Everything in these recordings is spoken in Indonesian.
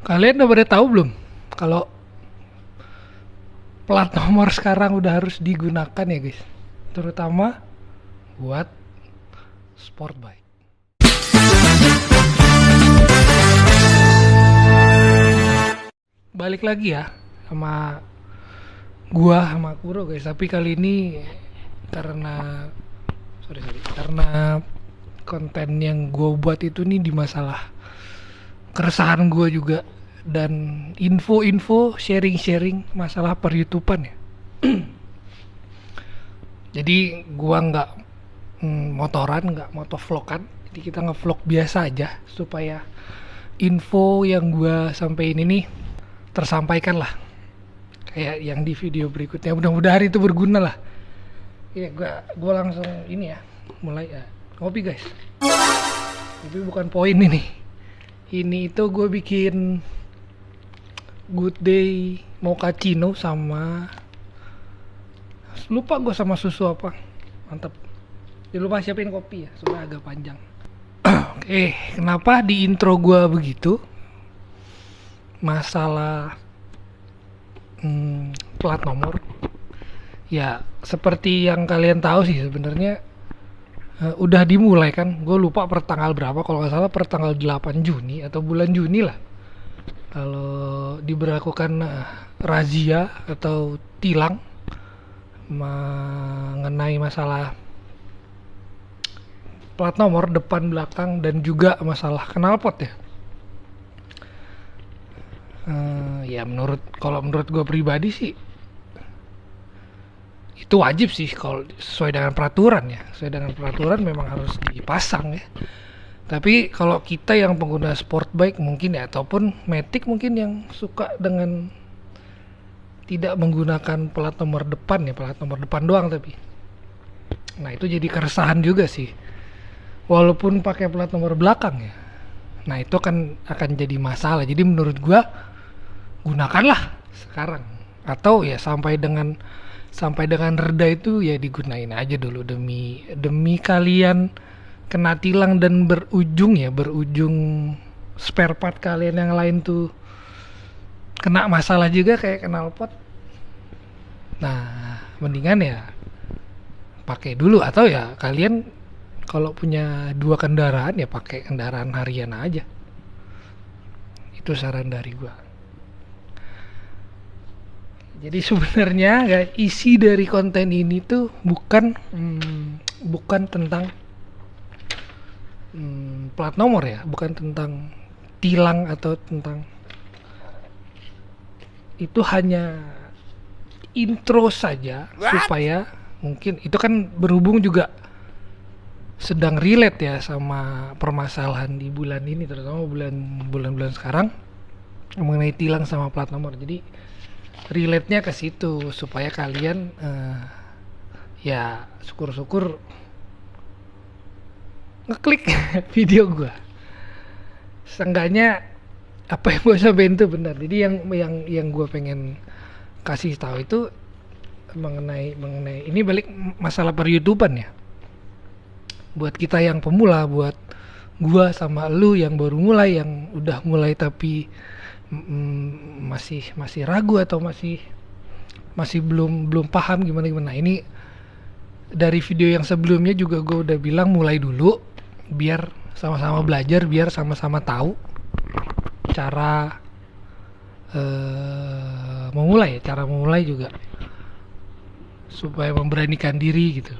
Kalian udah pada tahu belum kalau plat nomor sekarang udah harus digunakan ya guys, terutama buat sport bike. Balik lagi ya sama sama Kuro guys, tapi kali ini karena karena konten yang gue buat itu nih di masalah keresahan gue juga, dan info-info sharing-sharing masalah per YouTubean ya. Jadi gua nggak motoran, nggak motovlogan, jadi kita ngevlog biasa aja supaya info yang gua sampaikan ini tersampaikan lah, kayak yang di video berikutnya. Mudah-mudahan itu berguna lah. Ya gua langsung ini ya, mulai ya. Ngopi guys, tapi bukan poin ini itu gue bikin good day mochaccino sama, lupa gue sama susu apa. Mantap. Jangan lupa siapin kopi ya, soalnya agak panjang. Oke, kenapa di intro gue begitu? Masalah plat nomor. Ya, seperti yang kalian tahu sih sebenarnya, udah dimulai kan. Gue lupa per tanggal berapa, kalau nggak salah per tanggal 8 Juni atau bulan Juni lah. Kalau diberlakukan razia atau tilang mengenai masalah plat nomor depan belakang dan juga masalah knalpot ya. Ya kalau menurut gue pribadi sih itu wajib sih, kalau sesuai dengan peraturan ya. Sesuai dengan peraturan memang harus dipasang ya. Tapi kalau kita yang pengguna sport bike mungkin ya, ataupun matic mungkin yang suka dengan tidak menggunakan plat nomor depan ya, plat nomor depan doang tapi. Nah itu jadi keresahan juga sih. Walaupun pakai plat nomor belakang ya. Nah itu akan jadi masalah. Jadi menurut gua gunakanlah sekarang. Atau ya sampai dengan reda itu ya digunain aja dulu, demi kalian kena tilang dan berujung spare part kalian yang lain tuh kena masalah juga kayak knalpot. Nah mendingan ya pakai dulu, atau ya kalian kalau punya 2 kendaraan ya pakai kendaraan harian aja. Itu saran dari gua. Jadi sebenarnya guys, isi dari konten ini tuh bukan tentang plat nomor ya, bukan tentang tilang atau tentang itu, hanya intro saja. Supaya mungkin itu kan berhubung juga sedang relate ya sama permasalahan di bulan ini, terutama bulan-bulan sekarang mengenai tilang sama plat nomor. Jadi relate-nya ke situ supaya kalian ya syukur-syukur ngeklik video gua. Seenggaknya apa yang gue sampaikan itu benar. Jadi yang gue pengen kasih tahu itu mengenai ini, balik masalah per YouTubean ya. Buat kita yang pemula, buat gua sama lu yang baru mulai, yang udah mulai tapi masih ragu atau masih belum paham gimana. Ini dari video yang sebelumnya juga gue udah bilang mulai dulu biar sama-sama belajar, biar sama-sama tahu cara memulai, cara memulai juga supaya memberanikan diri gitu.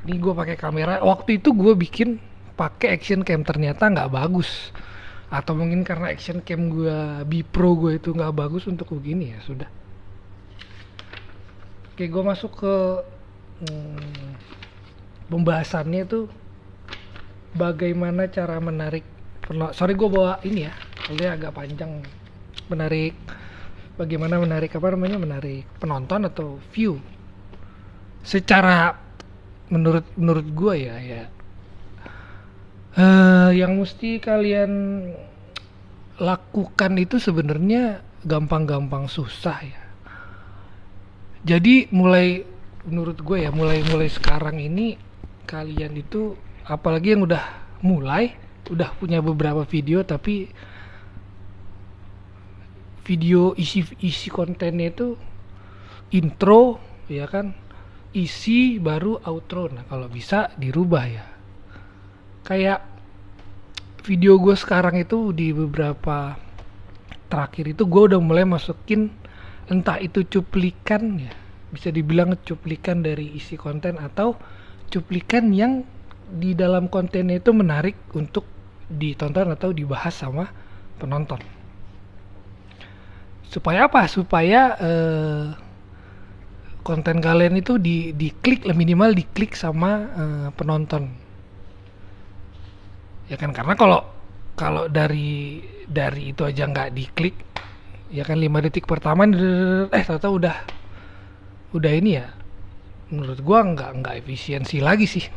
Ini gue pakai kamera, waktu itu gue bikin pakai action cam, ternyata nggak bagus, atau mungkin karena action cam gue Bipro gue itu nggak bagus untuk begini ya sudah. Oke, gue masuk ke pembahasannya tuh bagaimana cara menarik sorry gue bawa ini ya, soalnya agak panjang. Bagaimana menarik penonton atau view secara menurut gue ya yang mesti kalian lakukan itu sebenarnya gampang-gampang susah ya. Jadi menurut gue ya, mulai sekarang ini kalian itu, apalagi yang udah mulai, udah punya beberapa video, tapi video isi kontennya itu intro ya kan, isi baru outro. Nah kalau bisa dirubah ya, kayak video gue sekarang itu di beberapa terakhir itu gue udah mulai masukin entah itu cuplikan ya, bisa dibilang cuplikan dari isi konten atau cuplikan yang di dalam kontennya itu menarik untuk ditonton atau dibahas sama penonton. Supaya apa? Supaya konten kalian itu diklik, minimal diklik sama penonton. Ya kan, karena kalau dari itu aja nggak diklik, ya kan 5 detik pertama tahu udah ini ya. Menurut gua nggak efisiensi lagi sih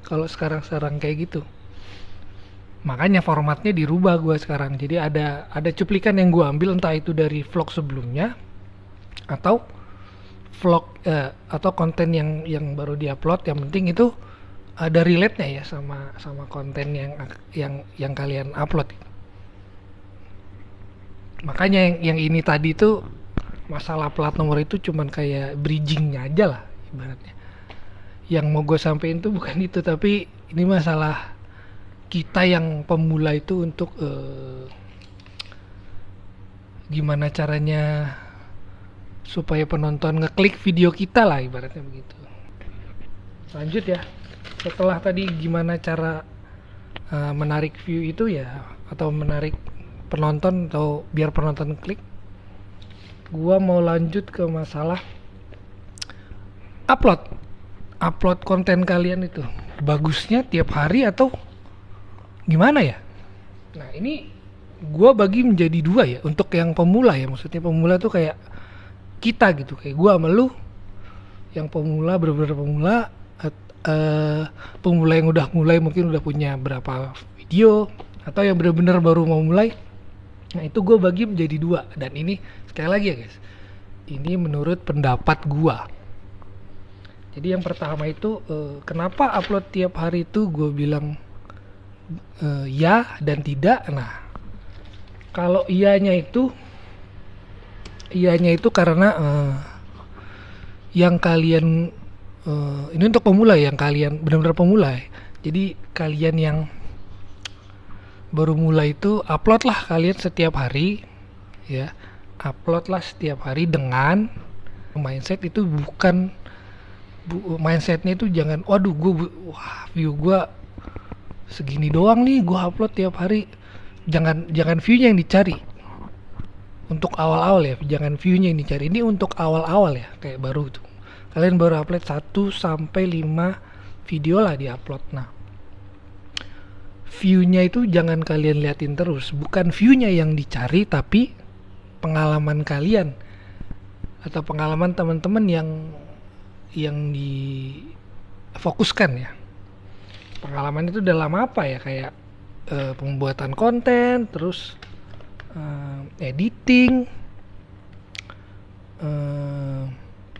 kalau sekarang kayak gitu. Makanya formatnya dirubah gua sekarang. Jadi ada cuplikan yang gua ambil, entah itu dari vlog sebelumnya atau vlog atau konten yang baru diupload. Yang penting itu ada relate-nya ya sama konten yang kalian upload. Makanya yang ini tadi tuh, masalah plat nomor itu cuman kayak bridgingnya aja lah ibaratnya. Yang mau gue sampein tuh bukan itu, tapi ini masalah kita yang pemula itu untuk gimana caranya supaya penonton ngeklik video kita lah ibaratnya begitu. Lanjut ya, setelah tadi gimana cara menarik view itu ya, atau menarik penonton atau biar penonton klik, gua mau lanjut ke masalah upload konten kalian itu bagusnya tiap hari atau gimana ya. Nah ini gua bagi menjadi dua ya, untuk yang pemula ya, maksudnya pemula tuh kayak kita gitu, kayak gua sama lu yang pemula, bener-bener pemula, pemula yang udah mulai mungkin udah punya berapa video, atau yang bener-bener baru mau mulai. Nah itu gue bagi menjadi dua, dan ini sekali lagi ya guys, ini menurut pendapat gue. Jadi yang pertama itu kenapa upload tiap hari itu gue bilang ya dan tidak. Nah kalau iyanya itu karena yang kalian ini untuk pemula, yang kalian benar-benar pemula ya. Jadi kalian yang baru mulai itu upload lah kalian setiap hari ya, upload lah setiap hari dengan mindset itu bukan mindsetnya itu jangan waduh view gua segini doang nih, gua upload tiap hari. Jangan viewnya yang dicari untuk awal-awal ya, jangan viewnya yang dicari. Ini untuk awal-awal ya, kayak baru tuh kalian baru upload 1 sampai 5 video lah di upload. Nah view-nya itu jangan kalian liatin terus, bukan view-nya yang dicari, tapi pengalaman kalian atau pengalaman teman-teman yang difokuskan ya. Pengalaman itu dalam apa ya, kayak pembuatan konten, terus editing,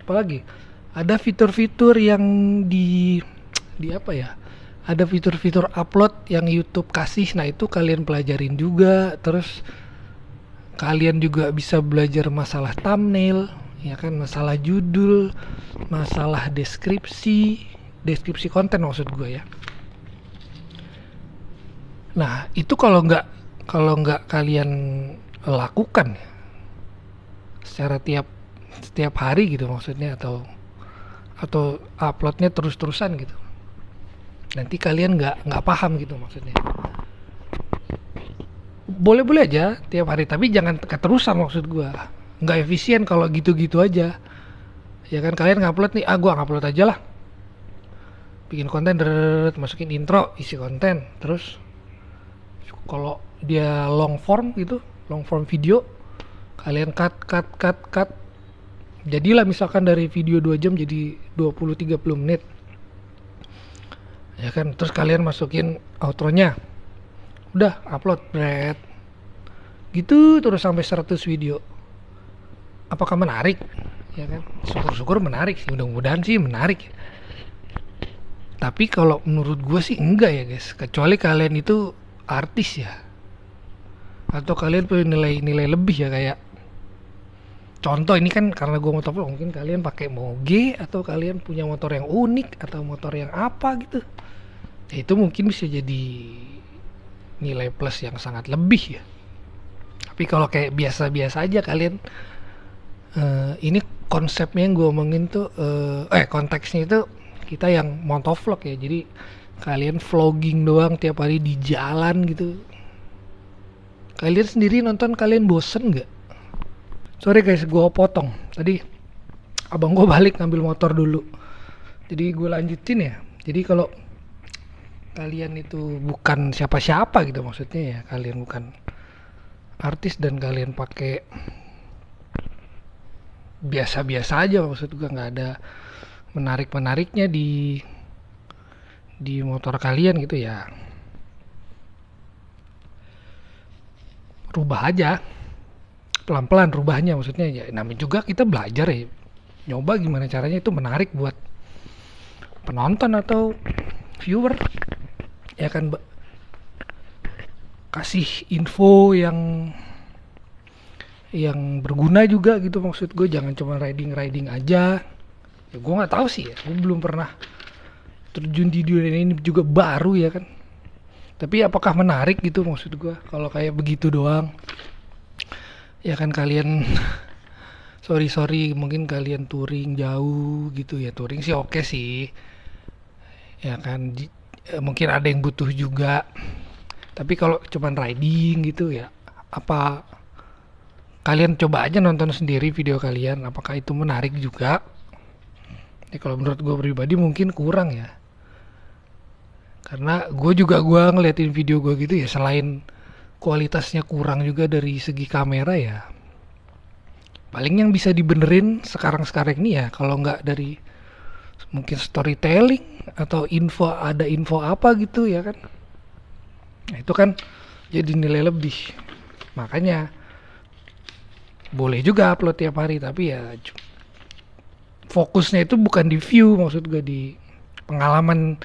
apalagi ada fitur-fitur yang di apa ya, ada fitur-fitur upload yang YouTube kasih. Nah itu kalian pelajarin juga. Terus kalian juga bisa belajar masalah thumbnail ya kan, masalah judul, masalah deskripsi konten maksud gue ya. Nah itu kalau nggak kalian lakukan ya, secara setiap hari gitu maksudnya, atau uploadnya terus-terusan gitu, nanti kalian nggak paham gitu maksudnya. Boleh aja tiap hari, tapi jangan keterusan maksud gua. Nggak efisien kalau gitu-gitu aja ya kan. Kalian ngupload nih, gua ngupload aja lah, bikin konten, masukin intro, isi konten, terus kalau dia long form gitu, long form video, kalian cut, jadilah misalkan dari video 2 jam jadi 20-30 menit ya kan. Terus kalian masukin outronya, udah upload gitu terus sampai 100 video. Apakah menarik ya kan? Syukur-syukur menarik sih, mudah-mudahan sih menarik. Tapi kalau menurut gue sih enggak ya guys, kecuali kalian itu artis ya, atau kalian punya nilai-nilai lebih ya, kayak contoh ini kan karena gue motovlog, mungkin kalian pakai moge atau kalian punya motor yang unik atau motor yang apa gitu, ya itu mungkin bisa jadi nilai plus yang sangat lebih ya. Tapi kalau kayak biasa-biasa aja kalian, ini konsepnya yang gue omongin tuh, konteksnya itu kita yang motovlog ya, jadi kalian vlogging doang tiap hari di jalan gitu. Kalian sendiri nonton, kalian bosen nggak? Sorry guys, gue potong. Tadi abang gue balik ngambil motor dulu, jadi gue lanjutin ya. Jadi kalau kalian itu bukan siapa-siapa gitu, maksudnya ya kalian bukan artis dan kalian pakai biasa-biasa aja, maksud gue nggak ada menarik-menariknya di motor kalian gitu ya, rubah aja pelan-pelan rubahnya. Maksudnya ya namanya juga kita belajar ya, nyoba gimana caranya itu menarik buat penonton atau viewer ya kan, kasih info yang berguna juga gitu. Maksud gue jangan cuma riding aja ya. Gue nggak tahu sih ya, gue belum pernah terjun di dunia ini, juga baru ya kan. Tapi apakah menarik gitu, maksud gue kalau kayak begitu doang ya kan. Kalian sorry mungkin kalian touring jauh gitu ya, touring sih oke sih ya kan. Mungkin ada yang butuh juga, tapi kalau cuman riding gitu ya, apa kalian coba aja nonton sendiri video kalian, apakah itu menarik juga. Jadi kalau menurut gue pribadi mungkin kurang ya, karena gue ngeliatin video gue gitu ya, selain kualitasnya kurang juga dari segi kamera ya, paling yang bisa dibenerin sekarang ini ya, kalau nggak dari mungkin storytelling atau ada info apa gitu ya kan. Nah itu kan jadi nilai lebih. Makanya boleh juga upload tiap hari, tapi ya fokusnya itu bukan di view, maksud gue di pengalaman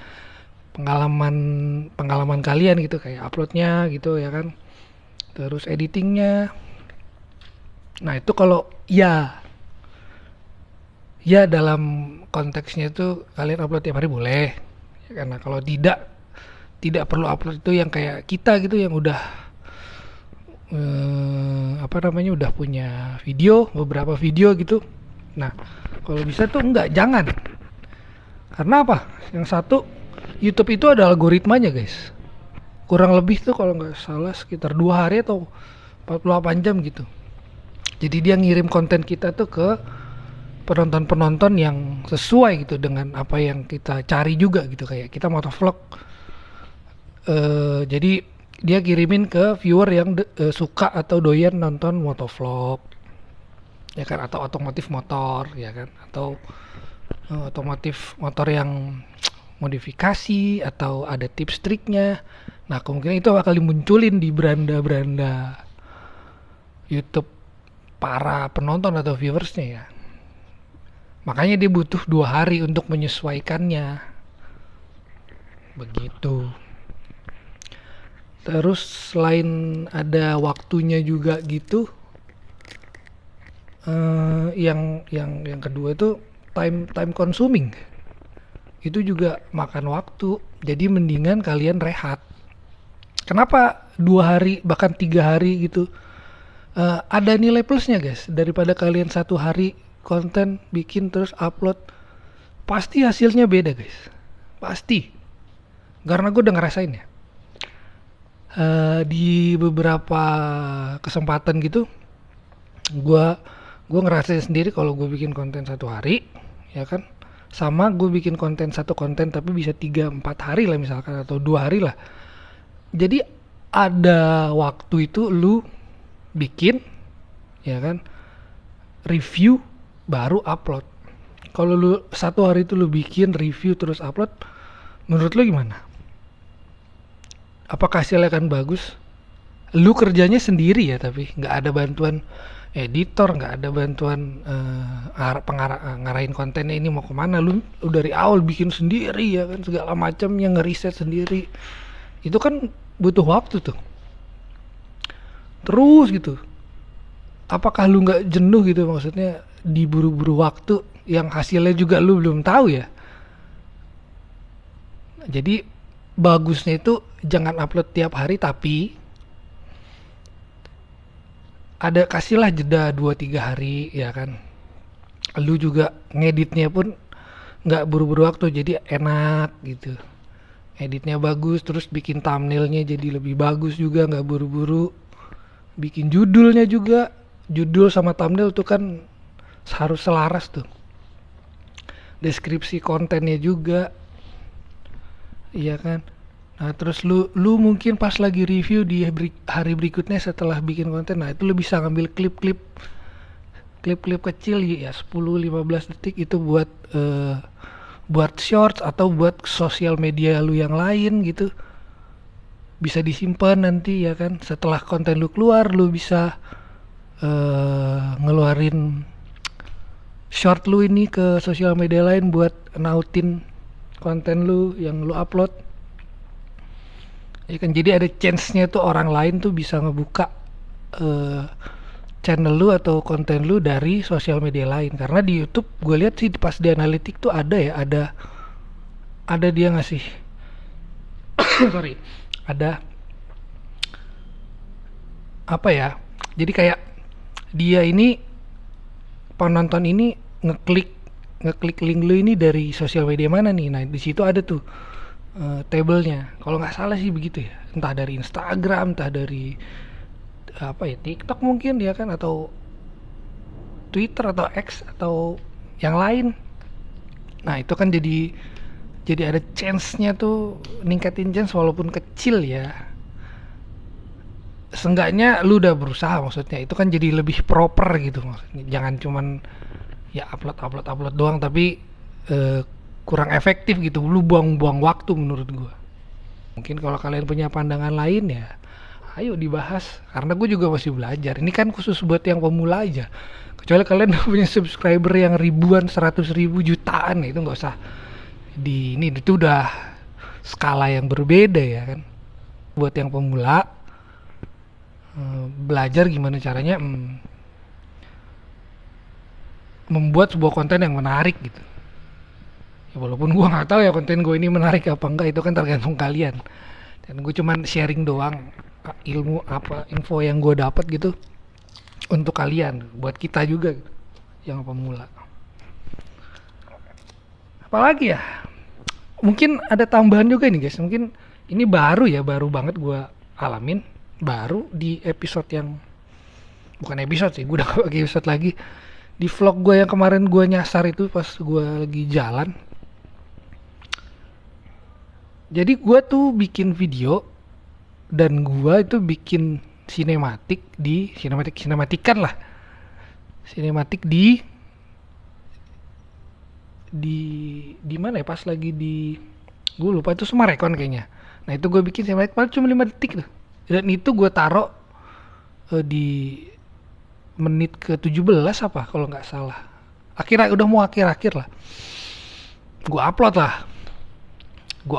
kalian gitu, kayak uploadnya gitu ya kan, terus editingnya. Nah itu kalau ya dalam konteksnya itu kalian upload tiap hari boleh ya, karena kalau tidak perlu upload itu yang kayak kita gitu yang udah udah punya beberapa video gitu. Nah kalau bisa tuh jangan. Karena apa? Yang satu, YouTube itu ada algoritmanya guys, kurang lebih tuh kalau nggak salah sekitar 2 hari atau 48 jam gitu. Jadi dia ngirim konten kita tuh ke penonton yang sesuai gitu dengan apa yang kita cari juga gitu. Kayak kita motovlog, jadi dia kirimin ke viewer yang suka atau doyan nonton motovlog ya kan, atau otomotif motor ya kan, atau otomotif motor yang modifikasi atau ada tips triknya. Nah kemungkinan itu bakal dimunculin di beranda YouTube para penonton atau viewersnya ya. Makanya dia butuh 2 hari untuk menyesuaikannya begitu. Terus selain ada waktunya juga gitu, yang kedua itu time consuming, itu juga makan waktu. Jadi mendingan kalian rehat. Kenapa 2 hari bahkan 3 hari gitu? Ada nilai plusnya guys, daripada kalian 1 hari konten bikin terus upload, pasti hasilnya beda guys, pasti. Karena gue udah ngerasain ya, di beberapa kesempatan gitu, gue ngerasain sendiri kalau gue bikin konten 1 hari ya kan, sama gue bikin satu konten tapi bisa 3-4 hari lah misalkan, atau 2 hari lah. Jadi ada waktu itu lu bikin ya kan, review baru upload. Kalau lu 1 hari itu lu bikin review terus upload, menurut lu gimana? Apakah hasilnya akan bagus? Lu kerjanya sendiri ya, tapi nggak ada bantuan editor, nggak ada bantuan ngarahin kontennya ini mau kemana. Lu dari awal bikin sendiri ya kan, segala macam yang ngeriset sendiri. Itu kan butuh waktu tuh terus gitu. Apakah lu nggak jenuh gitu, maksudnya diburu-buru waktu yang hasilnya juga lu belum tahu ya. Jadi bagusnya itu jangan upload tiap hari, tapi ada kasihlah jeda 2-3 hari ya kan. Lu juga ngeditnya pun nggak buru-buru waktu, jadi enak gitu. Editnya bagus, terus bikin thumbnailnya jadi lebih bagus juga, nggak buru-buru. Bikin judulnya juga, judul sama thumbnail tuh kan harus selaras tuh. Deskripsi kontennya juga, iya kan. Nah terus lu mungkin pas lagi review di hari berikutnya setelah bikin konten, nah itu lu bisa ngambil klip-klip kecil ya 10-15 detik itu buat buat shorts atau buat sosial media lu yang lain gitu. Bisa disimpan nanti ya kan, setelah konten lu keluar lu bisa ngeluarin short lu ini ke sosial media lain buat nautin konten lu yang lu upload ya kan. Jadi ada chance-nya tuh orang lain tuh bisa ngebuka channel lu atau konten lu dari sosial media lain. Karena di YouTube gue lihat sih pas di analitik tuh ada ya, ada dia ngasih sorry, ada apa ya, jadi kayak dia ini, penonton ini ngeklik link lu ini dari sosial media mana nih. Nah di situ ada tuh tabelnya, kalau nggak salah sih begitu ya, entah dari Instagram, entah dari apa ya, TikTok mungkin ya kan, atau Twitter atau X atau yang lain. Nah itu kan jadi ada chance-nya tuh, ningkatin chance walaupun kecil ya. Seenggaknya lu udah berusaha, maksudnya itu kan jadi lebih proper gitu, maksudnya jangan cuman ya upload doang tapi kurang efektif gitu, lu buang-buang waktu menurut gua. Mungkin kalau kalian punya pandangan lain ya ayo dibahas, karena gue juga masih belajar. Ini kan khusus buat yang pemula aja, kecuali kalian punya subscriber yang ribuan, 100.000, jutaan, itu nggak usah ini itu udah skala yang berbeda ya kan. Buat yang pemula belajar gimana caranya membuat sebuah konten yang menarik gitu ya, walaupun gue nggak tahu ya konten gue ini menarik apa enggak, itu kan tergantung kalian, dan gue cuman sharing doang ilmu apa info yang gue dapat gitu untuk kalian, buat kita juga gitu, yang pemula. Apalagi ya, mungkin ada tambahan juga nih guys, mungkin ini baru banget gue alamin, baru di episode yang bukan episode sih, gue udah gak pakai episode lagi, di vlog gue yang kemarin gue nyasar itu pas gue lagi jalan. Jadi gue tuh bikin video dan gue itu bikin sinematik di mana ya, pas lagi di, gue lupa itu Semarekon kayaknya. Nah itu gue bikin sinematik paling cuma 5 detik tuh, dan itu gue taruh di menit ke 17 apa kalau nggak salah, udah mau akhir lah. Gue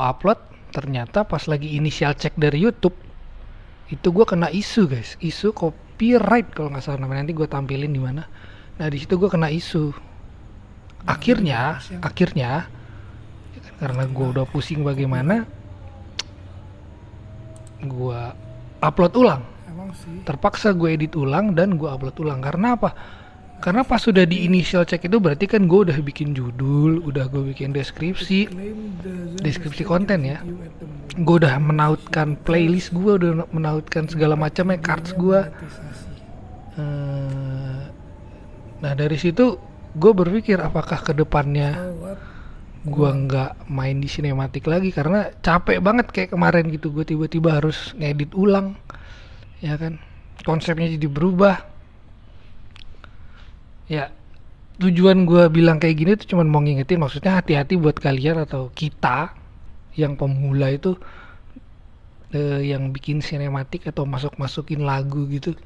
upload ternyata pas lagi inisial cek dari YouTube itu gue kena isu guys, isu copyright kalau nggak salah namanya, nanti gue tampilin di mana. Nah di situ gue kena isu. Akhirnya ya kan, karena gue udah pusing bagaimana, gue upload ulang. Terpaksa gue edit ulang dan gue upload ulang. Karena apa? Karena pas sudah di initial check itu berarti kan gue udah bikin judul, udah gue bikin deskripsi konten ya, gue udah menautkan playlist, gue udah menautkan segala macamnya, cards gue. Nah dari situ gue berpikir apakah kedepannya gue nggak main di sinematik lagi, karena capek banget kayak kemarin gitu, gue tiba-tiba harus ngedit ulang ya kan, konsepnya jadi berubah ya. Tujuan gue bilang kayak gini tuh cuman mau ngingetin, maksudnya hati-hati buat kalian atau kita yang pemula itu yang bikin sinematik atau masukin lagu gitu.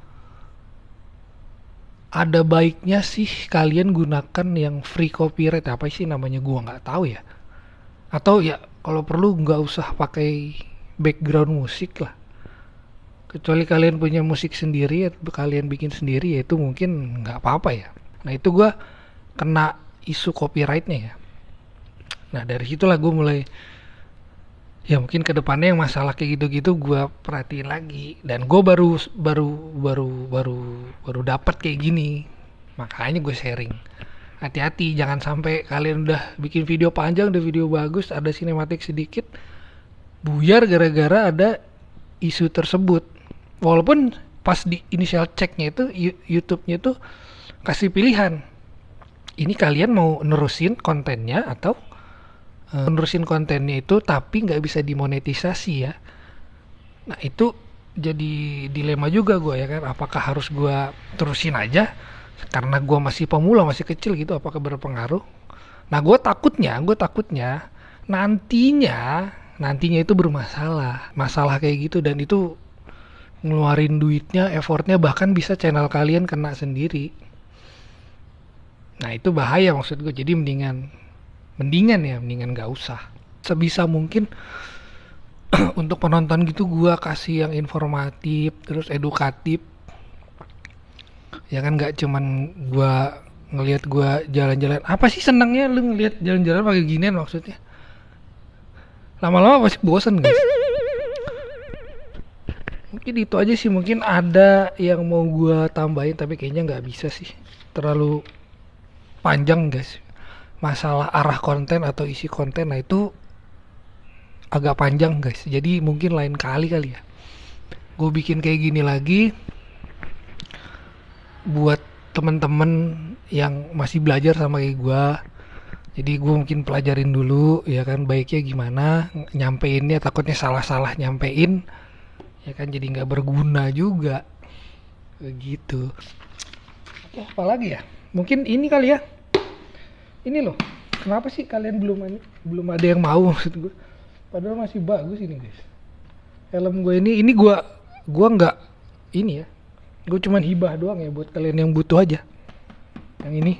Ada baiknya sih kalian gunakan yang free copyright, apa sih namanya gua nggak tahu ya, atau ya kalau perlu nggak usah pakai background musik lah, Kecuali kalian punya musik sendiri atau kalian bikin sendiri, ya itu mungkin nggak apa-apa ya. Nah itu gue kena isu copyrightnya ya. Nah dari situlah gue mulai, ya mungkin kedepannya yang masalah kayak gitu-gitu gue perhatiin lagi. Dan gue baru baru baru baru baru dapat kayak gini, makanya gue sharing. Hati-hati jangan sampai kalian udah bikin video panjang, udah video bagus, ada sinematik sedikit, buyar gara-gara ada isu tersebut. Walaupun pas di initial checknya itu YouTube-nya itu kasih pilihan, ini kalian mau nerusin kontennya atau nerusin kontennya itu tapi nggak bisa dimonetisasi ya. Nah itu jadi dilema juga gue ya kan, apakah harus gue terusin aja karena gue masih pemula, masih kecil gitu, apakah berpengaruh. Nah gue takutnya nantinya itu bermasalah, masalah kayak gitu, dan itu ngeluarin duitnya, effortnya, bahkan bisa channel kalian kena sendiri. Nah itu bahaya maksud gue. Jadi mendingan nggak usah. Sebisa mungkin untuk penonton gitu gue kasih yang informatif terus edukatif, ya kan, nggak cuman gue ngelihat gue jalan-jalan. Apa sih senangnya lu ngelihat jalan-jalan pakai ginian maksudnya? Lama-lama pasti bosen guys. Mungkin itu aja sih, mungkin ada yang mau gue tambahin tapi kayaknya nggak bisa sih, terlalu panjang guys. Masalah arah konten atau isi konten, nah itu agak panjang guys, jadi mungkin lain kali ya gue bikin kayak gini lagi buat temen-temen yang masih belajar sama kayak gue. Jadi gue mungkin pelajarin dulu ya kan, baiknya gimana nyampeinnya, takutnya salah-salah nyampein ya kan, jadi nggak berguna juga begitu. Oke, apa lagi ya, mungkin ini kali ya, ini loh, kenapa sih kalian belum ada yang mau, maksud gue, padahal masih bagus ini guys. Helm gue ini gue nggak ini ya, gue cuman hibah doang ya buat kalian yang butuh aja. Yang ini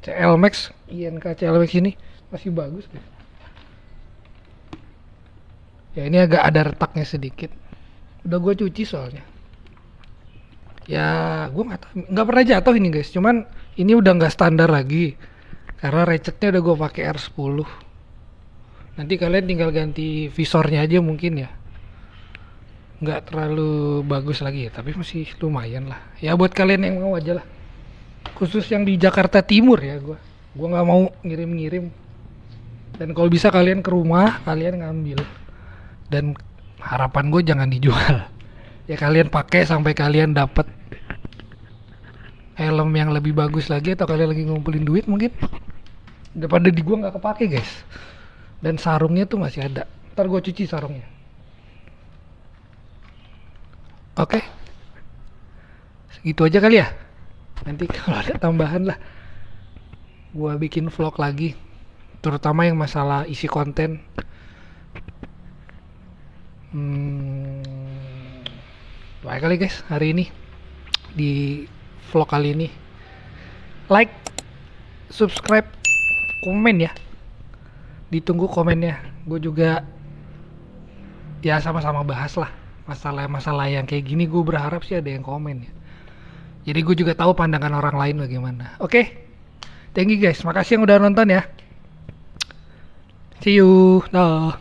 CL Max, INK CL Max ini masih bagus guys. Ya ini agak ada retaknya sedikit, udah gue cuci soalnya. Ya gue nggak pernah jatuh ini guys, cuman ini udah nggak standar lagi karena ratchetnya udah gue pakai R10. Nanti kalian tinggal ganti visornya aja mungkin ya, nggak terlalu bagus lagi ya, tapi masih lumayan lah ya buat kalian yang mau aja lah, khusus yang di Jakarta Timur ya. Gue nggak mau ngirim, dan kalau bisa kalian ke rumah kalian ngambil, dan harapan gue jangan dijual ya, kalian pakai sampai kalian dapat helm yang lebih bagus lagi, atau kalian lagi ngumpulin duit mungkin, daripada di gue nggak kepake guys. Dan sarungnya tuh masih ada, ntar gue cuci sarungnya. Oke, segitu aja kali ya. Nanti kalau ada tambahan lah gue bikin vlog lagi, terutama yang masalah isi konten. Baik kali guys hari ini di vlog kali ini. Like, subscribe, komen ya, ditunggu komennya. Gue juga ya sama-sama bahas lah masalah-masalah yang kayak gini. Gue berharap sih ada yang komen ya, jadi gue juga tahu pandangan orang lain bagaimana. Oke, thank you guys, makasih yang udah nonton ya. See you, dah.